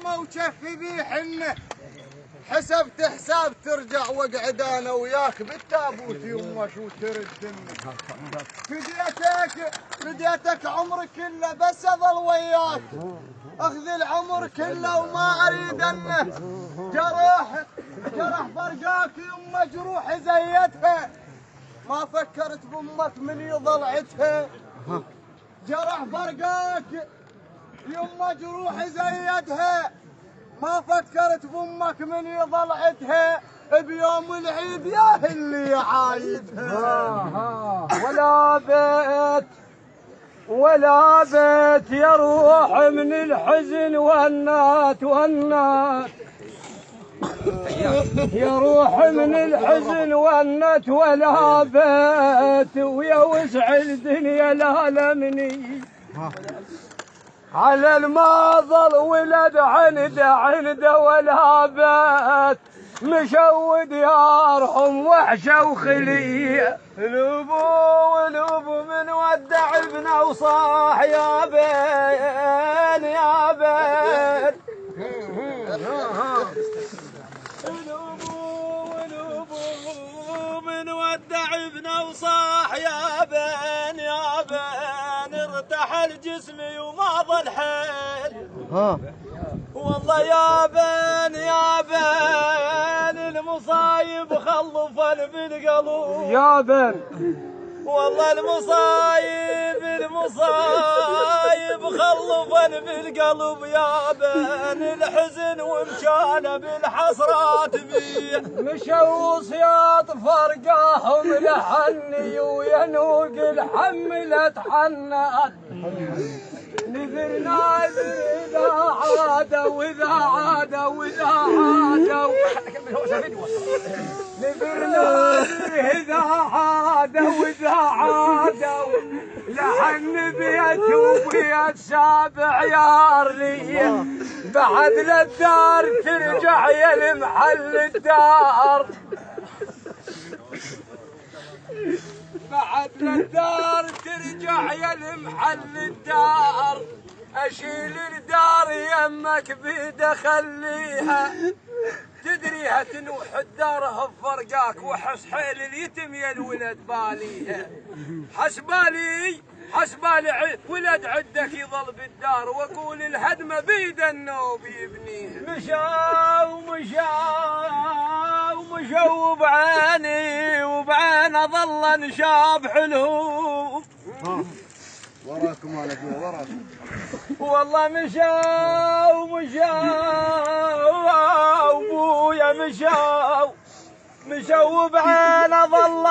يمه وشفي بيه حنه، حسبت حساب ترجع واقعد انا وياك بالتابوت يمه شو ترد منك. فديتك عمري كله بس اظل وياك، اخذ العمر كله وما اريد انه جرح فرقاك يمه جروح زيتها، ما فكرت بامك من يضلعتها. جرح فرقاك يمه جروح زيتها، ما فكرت بامك من يضلعتها، بيوم العيد يا اللي عايدها. ولا بيت يروح من الحزن والنات يروح من الحزن والنت، ولا بيت ويوسع الدنيا الالمني على الماظل ولد عنده ولا بيت مشود يارهم وحشه وخليه. لوبو من ودع ابنه وصاح يا بين يا بين. لوبو من ودع ابنه وصاح يا بين يا بين، ارتحل جسمي وما ظل حيل. والله يا بين المصايب خلفا بالقلوب يا بين. والله المصايب خلفا بالقلب يا بين، الحزن ومشانه بالحسرات بيه. مشوا وصياط فرقاهم لحني وينوق الحملة حنات، نذر ناذر إذا عادوا نذر ناذر إذا عادوا لحن بيت وبيت سابع يار لي، بعد للدار ترجع يا المحل الدار، بعد للدار ترجع يا المحل الدار، اشيل الدار يمك بيد اخليها، تدريها تنوح الدار فرقاك، وحس حيل اليتم يا الولد باليها. حسبالي ولد عدك يظل بالدار، واقول الهدمه بيد النوب يبنيها. مشوا وبعين ظل نشاب حلو. وراكم على وراكم. والله مشوا ابويا مشوا بعين ظل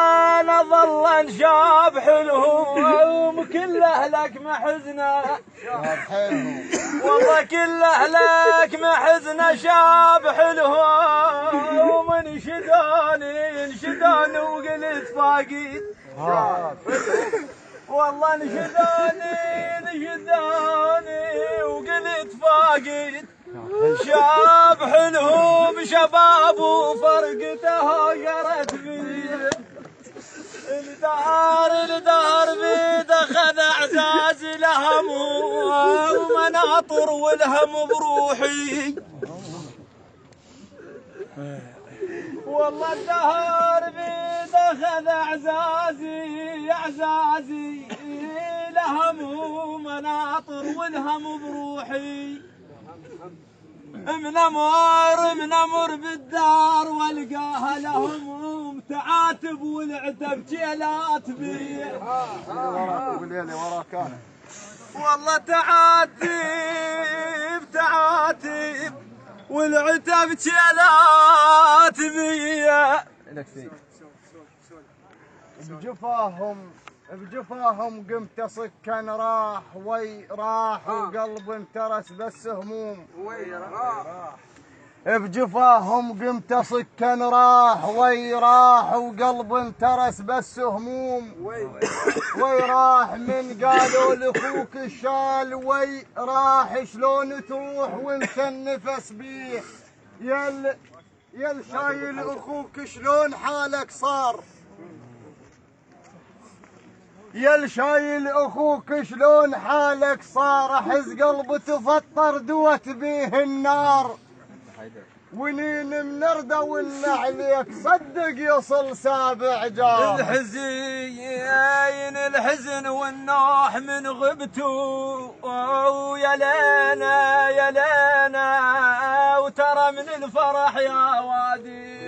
نشاب حلو، كل اهلك محزنه شاب حلو. والله كل اهلك محزنه شاب حلو، ومن انشداني وقلت فاقد. والله انشداني وقلت فاقد، شاب حلو بشباب وفرقته جرت بيه. الدار بيد اخذ اعزاز لهم ومناطر والهم بروحي. والله الدهر بيد اخذ اعزازي لهم ومناطر والهم بروحي. منمر بالدار والقاها لهم تعاتب والعتب جيلات بيه. والله تعاتب والعتب جيلات بيه. بجفاهم قمت سكن راح وقلب انترس بس هموم. بجفاهم قمت سكن راح وقلب انترس بس هموم. ويراح من قالوا لاخوك الشال ويراح شلون تروح وانت النفس بيه. يل شايل اخوك شلون حالك صار. يا الشايل اخوك شلون حالك صار حز قلب تفطر دوت بيه النار ونين منردة وان عليك صدق يصل سابع جار الحزن والنوح من غبته يا لينا يا لينا وترى من الفرح يا وادي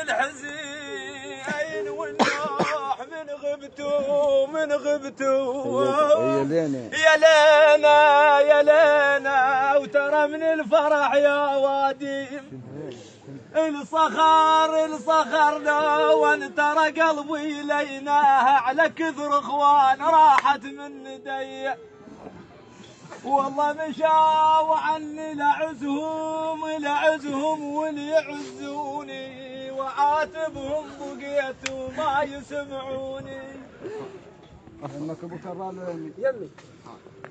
الحزين والنوح من غبته يا لينا وترى من الفرح يا وادي الصخر لو ان ترى قلبي ليناه على كثر اخوان راحت من ندي والله مشاو عني لعزهم واللي يعزوني وعاتبهم بقيت وما يسمعوني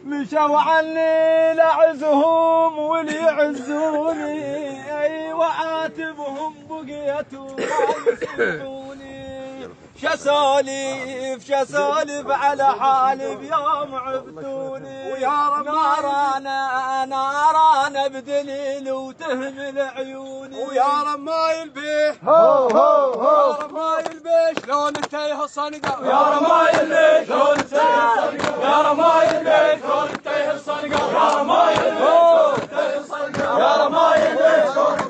مشاو عني لعزهم واللي يعزوني وعاتبهم بقيت وما يسمعوني شسولف على حالي بيوم عبتوني ويا رب نارانا بدليل وتهمل عيوني ويا رب ما يلبيح هو يا رب ما يلبيش شلون انتهى الصنقة يا رب ما يلبيش شلون انتهى الصنقة يا رب ما يلبيش شلون انتهى الصنقة يا رب ما يلبيش شلون انتهى الصنقة يا رب ما يلبيش